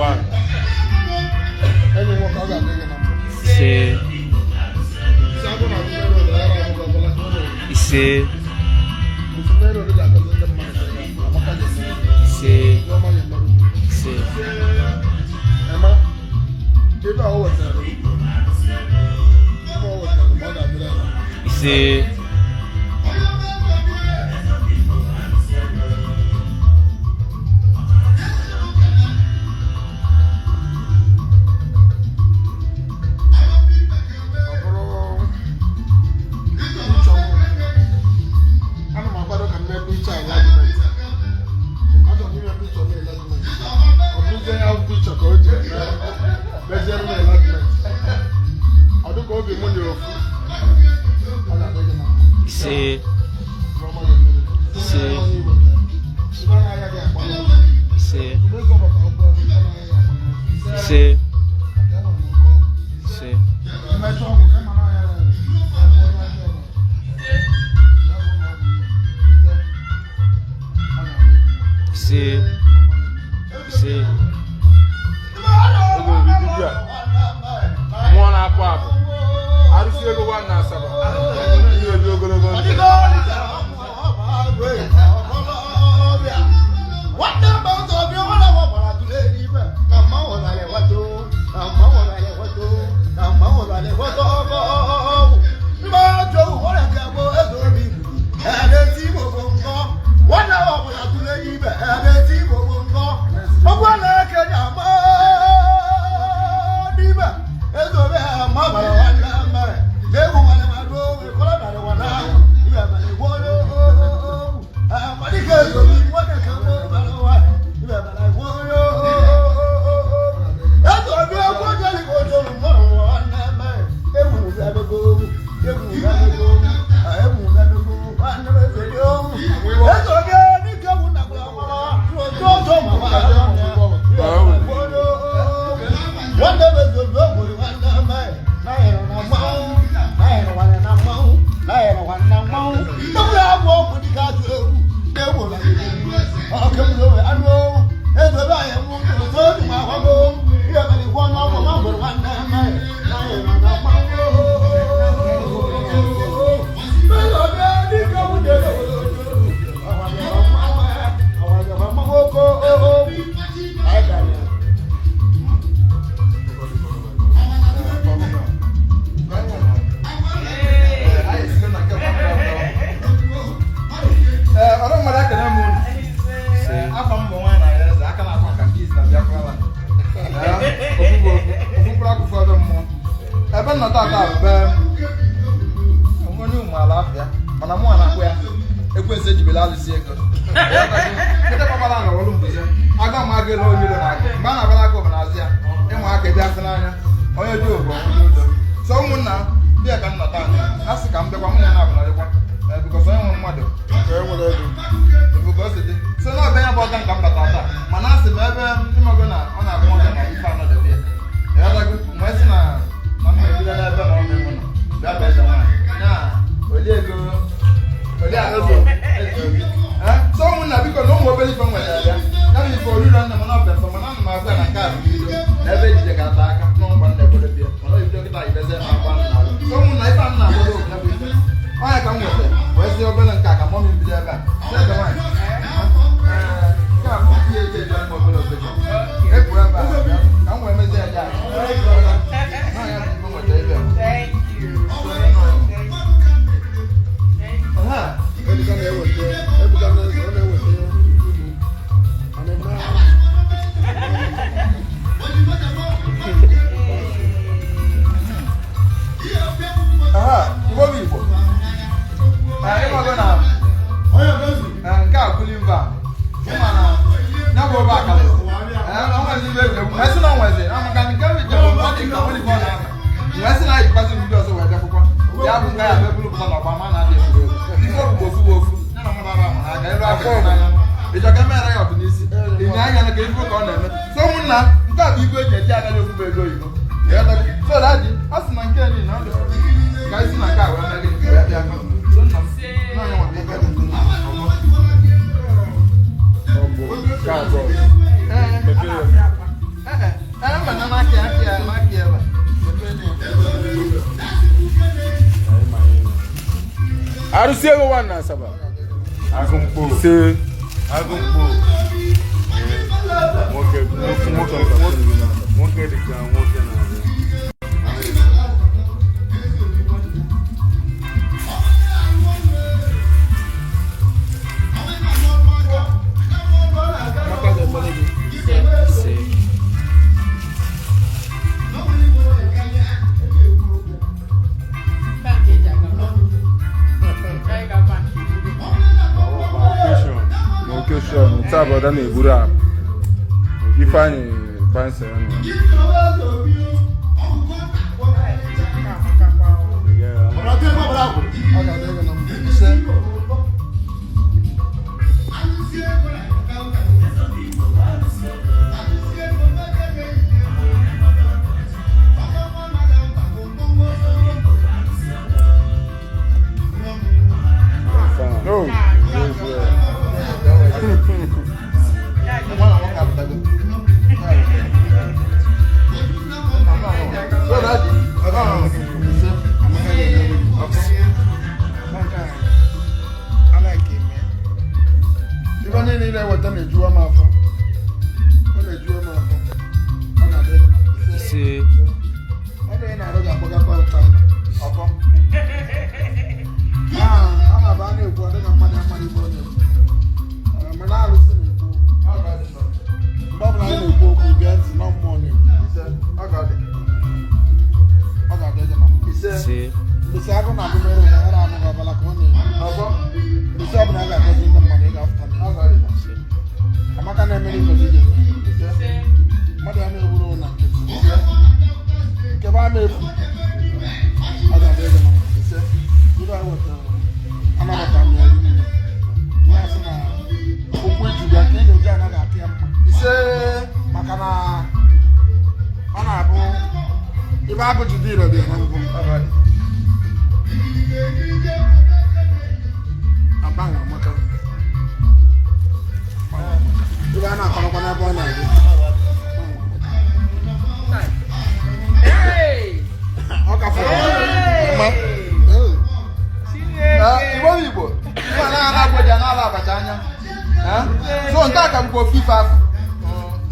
one. Ise. Arụsie go one na Asaba. Agụmkpo. Ise. Agụmkpo. Nwoke dịka nwoke na-abịa. Location. Tabo da na-eburu a. Ifeanyi Banse ya nọ. No. So nka ka mko FIFA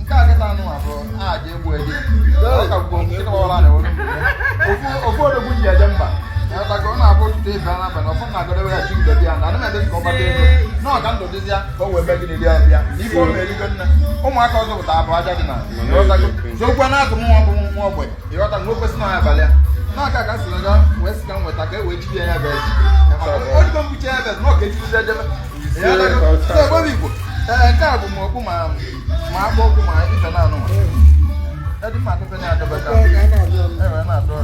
nka ka tanu abo a je egbu eje ka mko nka wala na wono ofu odo bu nje jamba ya ta ko na abo tude ba na ba no fun na go de ya chin de bia na na de ko ba de no ka ndo de ya ko we be gini dia bia ni ko me ri go na o mu aka ozo ta abo aja di na yo ta ko so kwa na to mu abo mu ogbe yo ta no kwesi na ya balia na ka ka si na ga west kan weta ka we ji ya be o di ko mu che be no ke ji de de ya ta ko so bo bi ko nke a bụ ma okwu ma agba okwu ma ife na anụ edi ma akụfe na-adọbata ewe na-adọ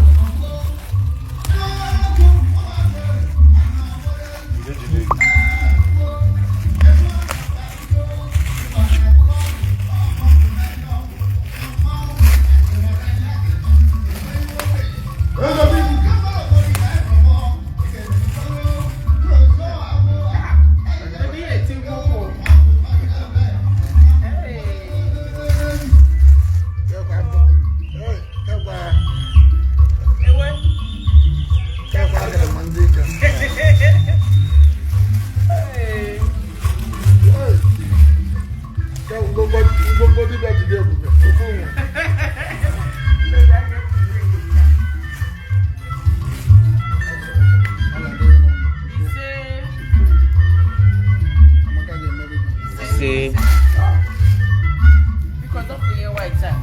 Because don't forget white side.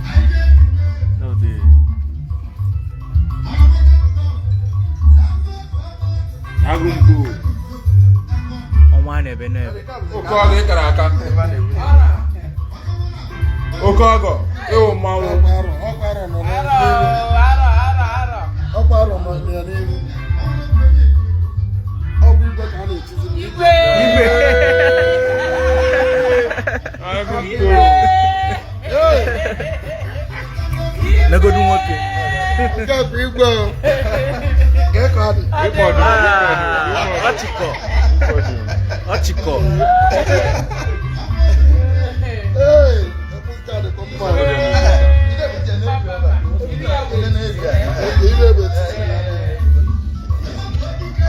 No, they. Agụmkpo. Ọnwa na-ebe n'ebe. Oke ọgọ ịkara aka. Oke ọgọ ịwụ mmanwụ. Igwe. Agụmkpo. Nagodu nwoke. Ọchịkọ.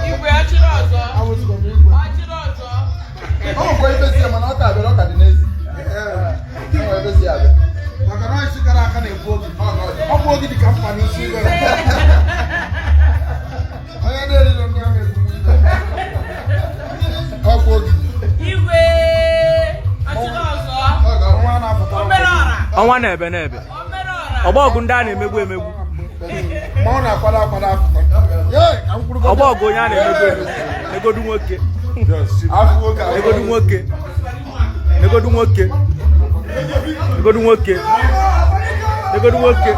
Igwe achịrị ọzọ. dozi abịa. Maka na isi gara aka na-egbu oge. Ọ bụ oge dị ka mkpa n'isi gara. Onye na-eriri onye ahụ egwu ibe. Ọ bụ oge. Igwe achịna ọzọ. Ọnwa na-apụta. Omere ọra. Ọnwa na-ebe. Omere ọra. Ọgba ọgụ ndị a na-emegbu emegbu. Ma ọ na-akwado akwado apụta. Ọgba ọgụ onye a na-emegbu emegbu. Negodu nwoke. Afọ nwoke. Negodu nwoke. Negodu nwoke. Negodu nwoke. Negodu nwoke.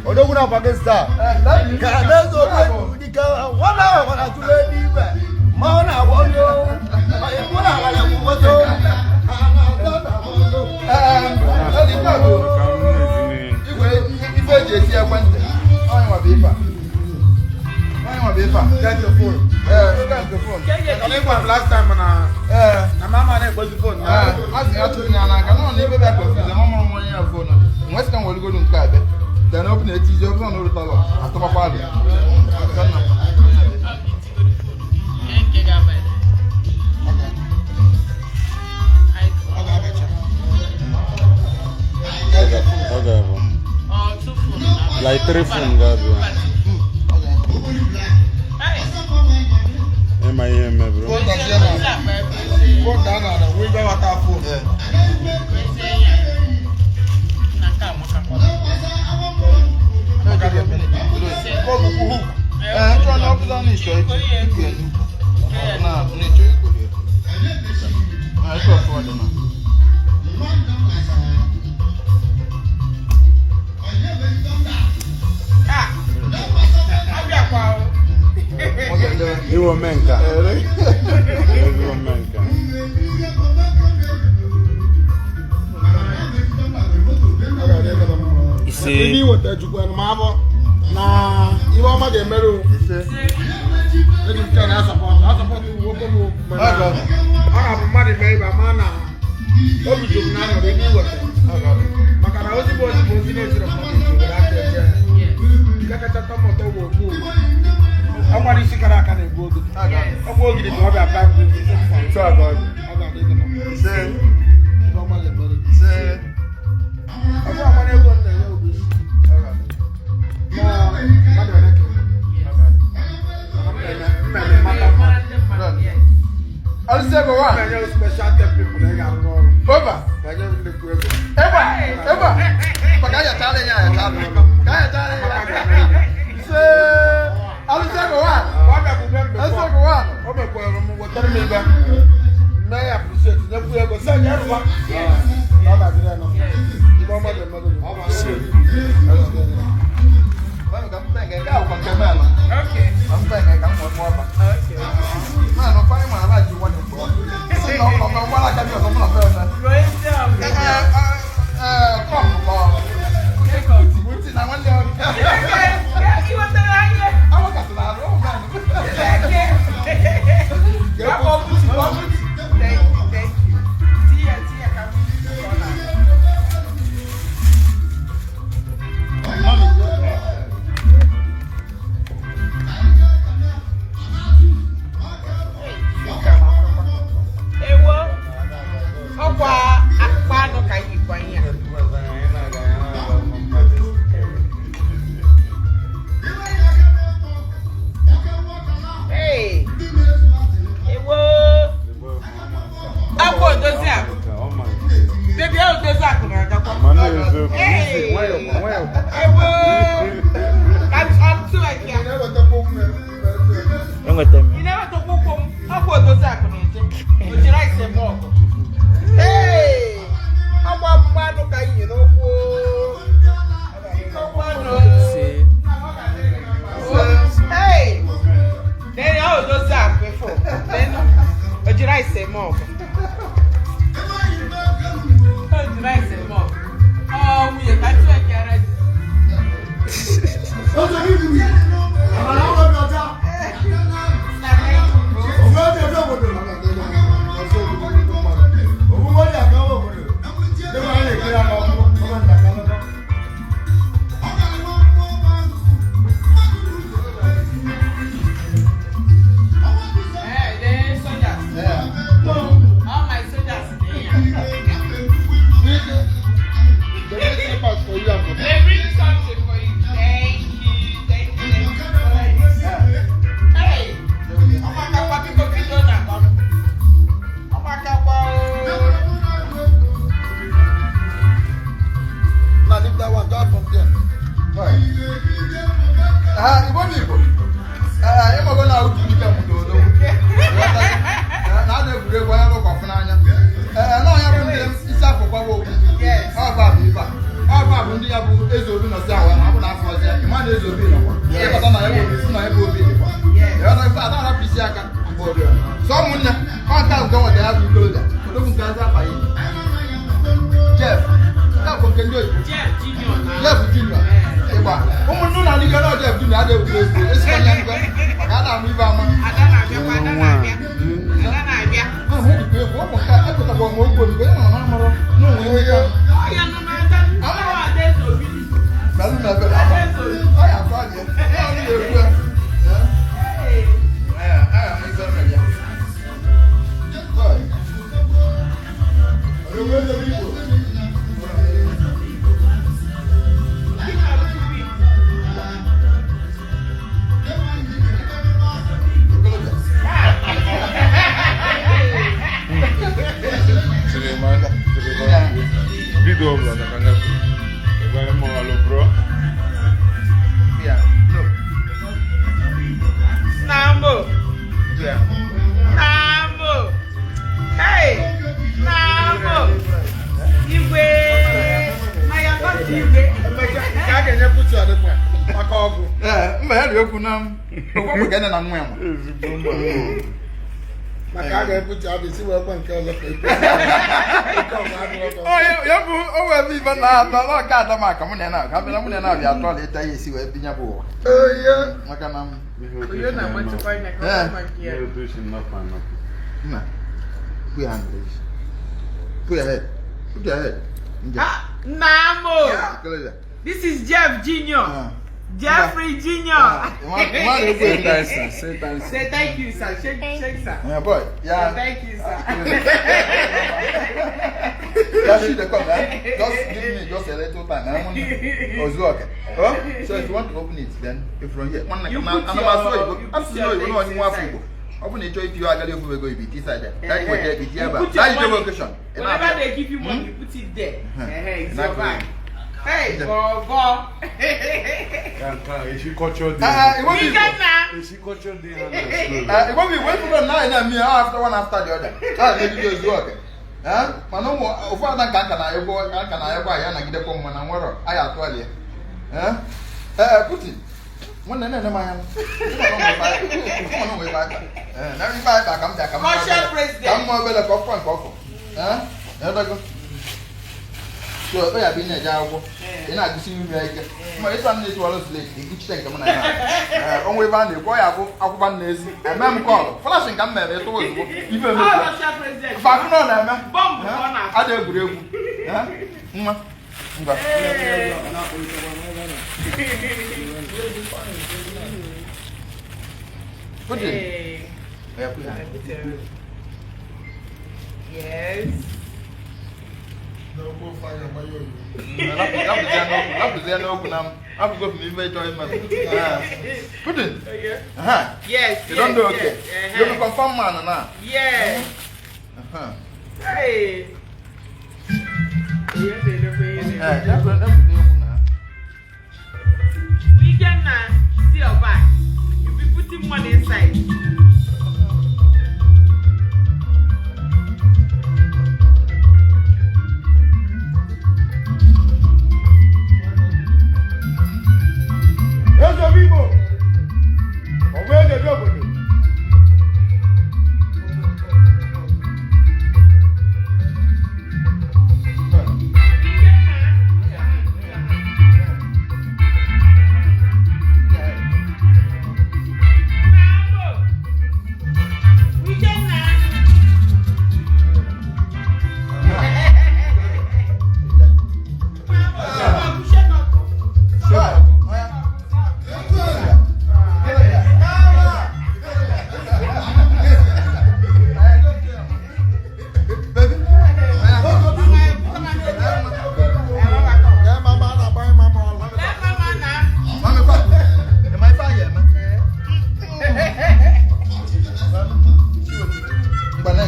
Odoguna Pakistan. Kana zo ni ka wala wala tule ni ba. Maona wono. Ai kuna wala kumoto. Ife je ti akwante. Onye wa bifa. Get your phone. Get your phone. Kana ịgwa m last time na mama na-ekpozi phone. Asị ya tụrụ ya n'aka na ọ na-ebe bịa confuse ma mụrụ onye ya phone. Nwesị ka nwere godo nke abịa. Then open it, you open on the table. I took my father. Like 3 phone Gabi. Bro. Phone down and we go with our phone. Iwo menka. Iwo menka. Ise. Ni wota jukwa na mabo na iwe ọma ga-emere o. Eji nke na support nwoke m. Ọ na-abụ mmadụ mee ibe ama na obi juru na anọrọ ebe iweta. Maka na ozigbo ozi na-ejiri mmadụ juru aka ebe. Nke kacha tọmọtọ bụ okwu. Ọnwa isi gara aka na-egbu oge. Ọ bụ ogidi ma ọ bịa paa bụ isi ọ ga-adị gị na mma. Ise. Ibe ọma ga-emere. Ise. Ọ bụ ọma na-ego nna ya obi. Enweta m. You never talk Akwa odozi akụ na-eje. O jiri ise m ọgụ. Hey! Agba mmadụ ka iyi n'okwu. Hey! Then I will do that before. Then o jiri ise m ọgụ. O jiri ise m ọgụ. Nwunye ka tụọ ekere. This is Jeff Jr. Jeffrey Jr. Say thank you, sir. Shake, sir. Yeah, boy. Yeah. Thank you, sir. Just a little time. So if you want to open it, then if from here, open it if you are going to go inside there. That's what they did. That's the location. Whenever they give you money, you put it there. It's your bag. Hey, go. Is she culture day? It won't be wait for 9 and me after one after the other. Maybe just work. Mano mo ofa na kanka na yego ya na gide ko mo na nworo aya to ale. Putin. Mo na ma ya. Mo no we ba. Na we ba kam ja kam. Marshal president. Kam mo bele ko ko. Go. So we have been a jago. Ina agisi mi eke. Mo eto am na eto walo slate. Iguchi tank mo na ya. Onwe ba na ko ya akwuba na ezi. Emem call. Flashing kam mere eto wo zugo. Ife me. Marshal president. Fa no na me. Bomb corner. Ada egwuregwu. Nwa. Ngwa. Hey. Yes. No more fire by you. Putin. Yes. You don't do okay. You can confirm man now. Yes. Hey. Weekend now, see your back. You be putting money inside.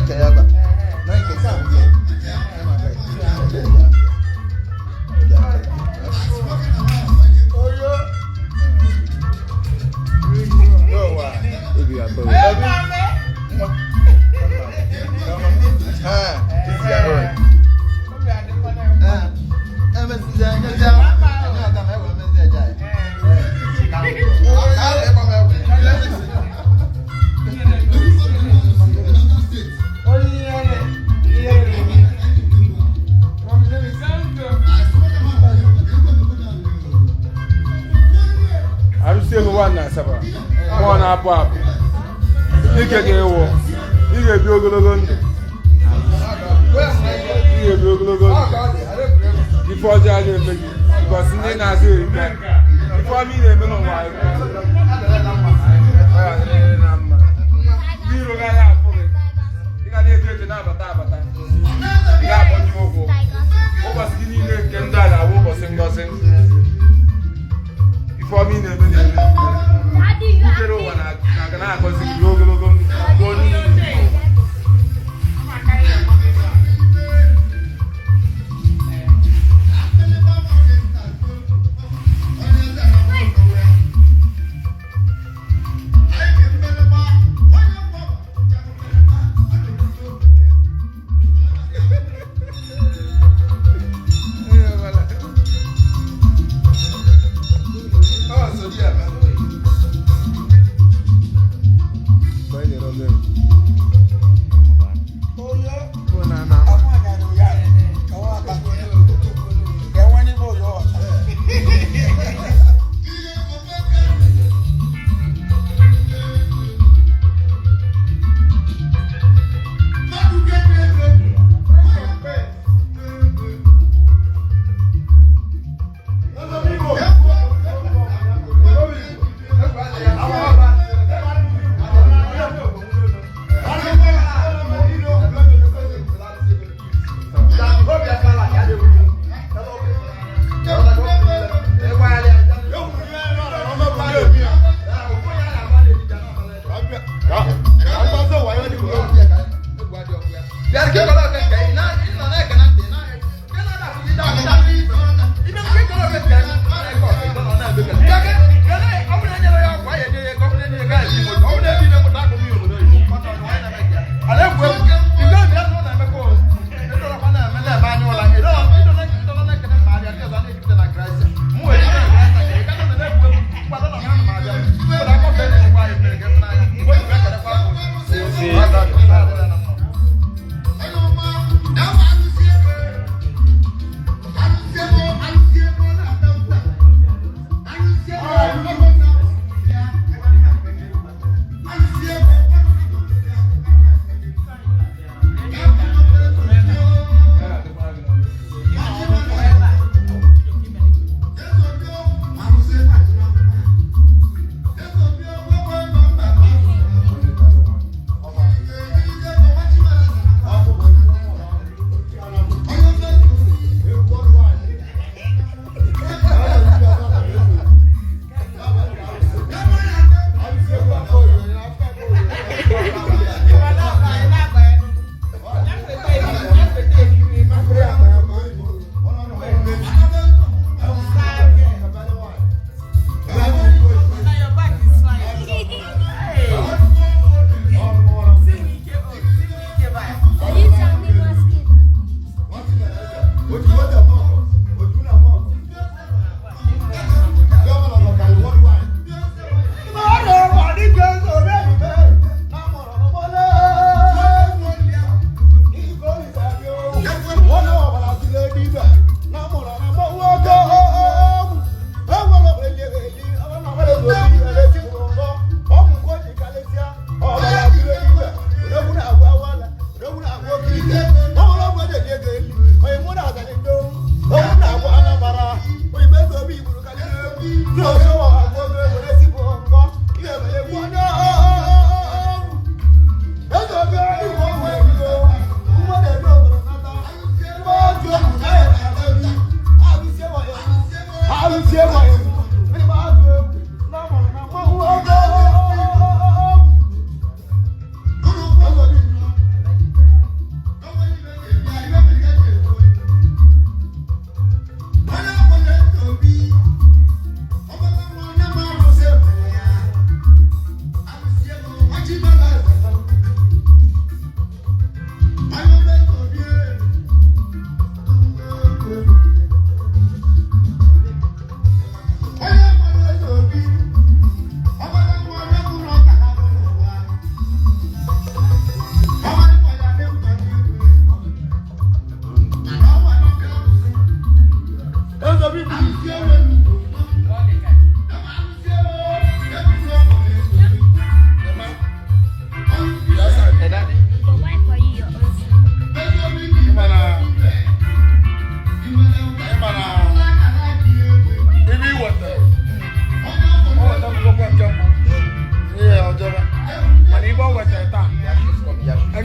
nke ya ba na nke ka nke oyo yo wa Obi ato. Arụsị ego nwa na asaba. Mmụọ na-apụ apụ. Ike ga-ewu. Ị ga-ebi ogologo ndụ. Ị ga-ebi ogologo ndụ. Ife ọjọọ a ga-eme gị. Because ndị na-azụ erika. Ife ọma ị na-eme n'ụwa anyị. Ndị iro gaghị afụ gị. Ị ga na-eto eto na-abata abata. Ị ga-akpọnye ụkwụ. Ụbọchị gị niile nke ndụ a na-awụ ụbọchị ngọzi. Ife ọma ị na-eme na-eme. Ujere ụwa na-aga na-agọzi gị ogologo ndụ.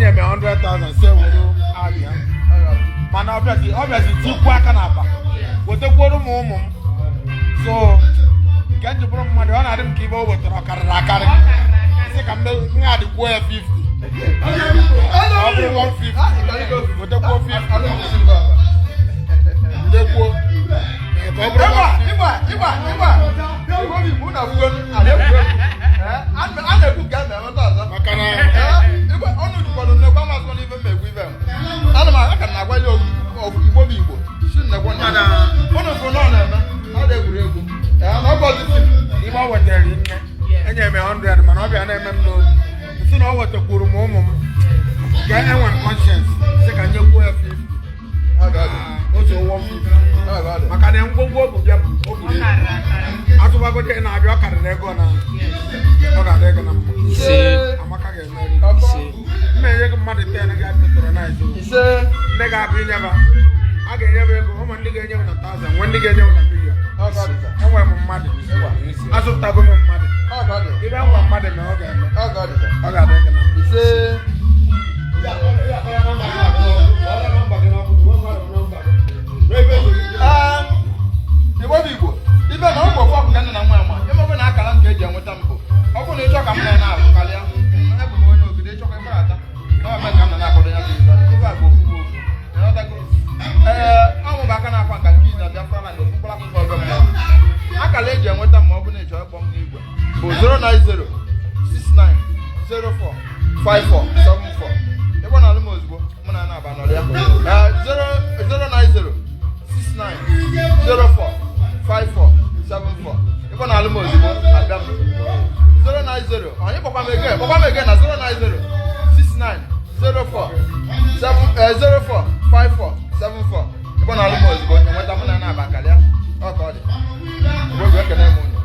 enye m 100,000 se were abịa mana ọbịazi tikwu aka na akpa wetekwuru m ụmụ m so nke m ji bụrụ mmadụ ọ na-adị m ka ibe o wetara ọkarịrị akarị sị ka nha dịkwuo ya 50 ọ bụrụ 150 wetekwuo 50 ndekwuo ka ọ bụrụ maka na ọnụ jikwado nnekwa masị n'ife mmegbu ibe m ana m aka na agwa ya igbo bụ igbo si nnekwa ụnụ fụ nọ na-eme ọ dị egwuregwu ibe ọ wetara nne enye m 100 mana ọ bịa na-eme m n'obi nsi na ọ wetakwuru m ụmụ m ka enwe m conscience sị ka nyekwuo ya 50 otu ụwọ 50 maka na ngwongwo obu bịa atụbagote na-abịa ọ karịrị ego na ọ ga-adị ego na mma amaka ga-emeri mma enye gị mmadụ 10 ga-apụtara na ise ndị ga-abụ inyeba a ga-enyebe ego ụmụ ndị ga-enye m na 1000 nwe ndị ga-enye m na million enwere m mmadụ azụtago m mmadụ ibe ngwa mmadụ na ọ ga-eme ọ ga-adị ego na mma ise igbo bụ igbo ibe na ọ bụ ọfọ bụ ka nne na nwa ama emebe na akara nke eji enweta mbụ ọ bụrụ na ịchọ ka m na-ahụ karịa ebụ m onye ogide ịchọkwa ịgbara eme ka m na-akwado ya bụ ife a bụ ofu ọmụ bụ aka na-akwa nka nke izi abịa fara na okpukpara akụkọ ọzọ mmụọ akara eji enweta ma ọ bụ na ịchọ ịkpọ m n'igwe bụ 09069045474 ịgba na alụm ozugbo mụ na na-aba n'ọrụ ya 09069045474 ịkpọ na alụm ozugbo abịa m 090 onye kpọkwa m ege na 09069045474 ịkpọ na alụm ozugbo enweta mụ na na-aba karịa ọ ka ọ dị oge ekene m unu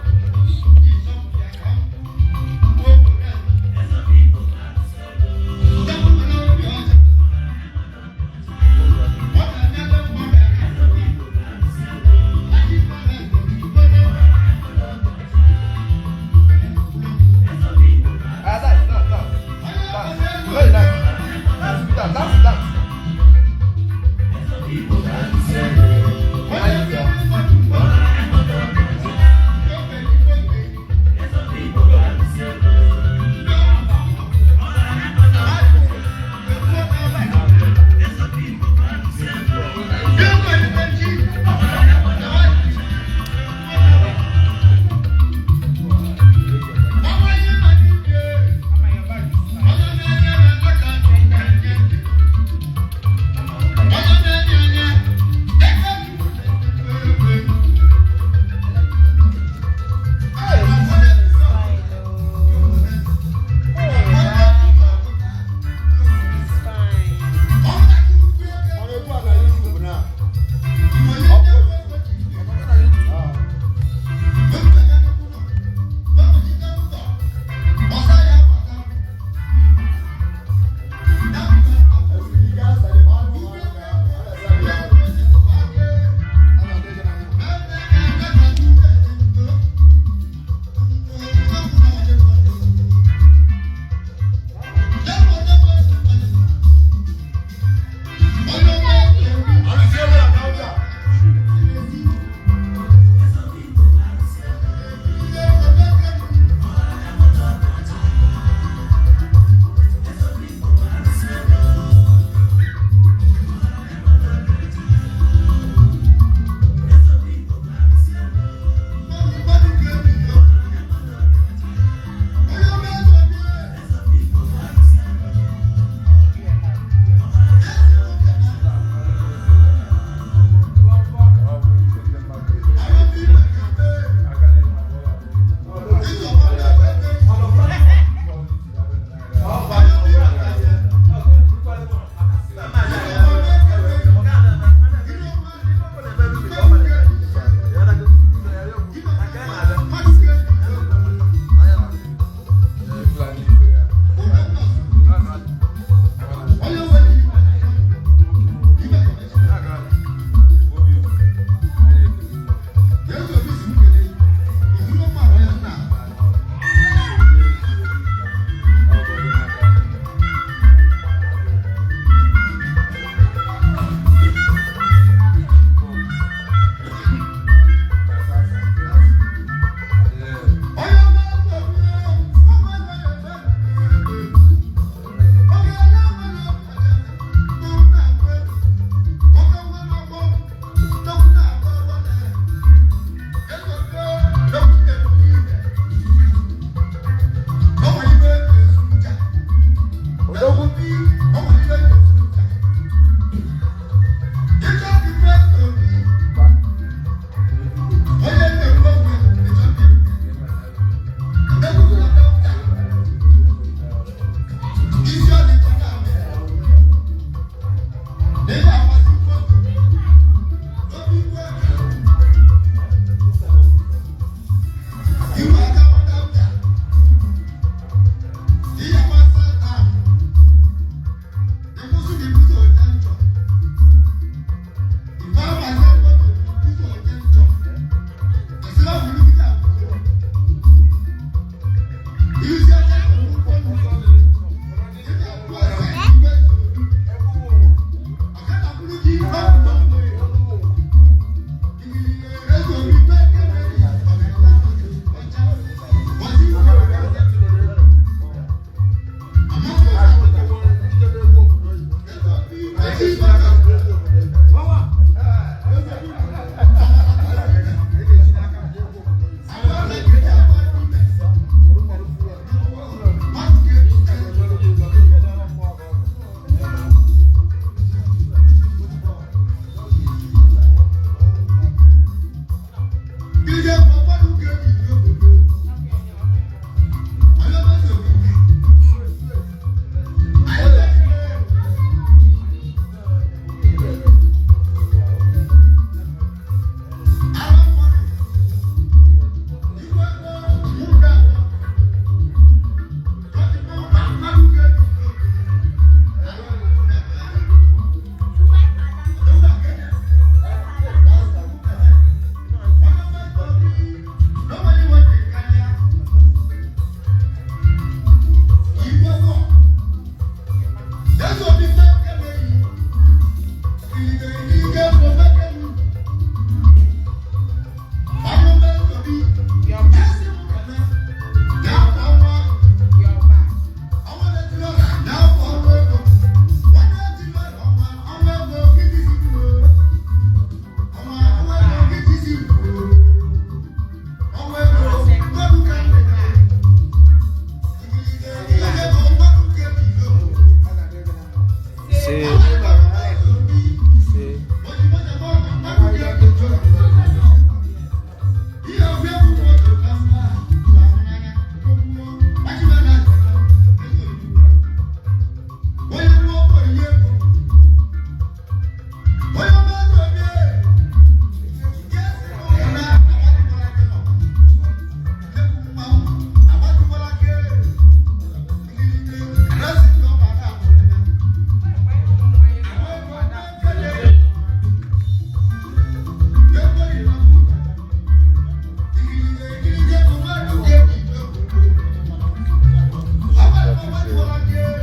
ise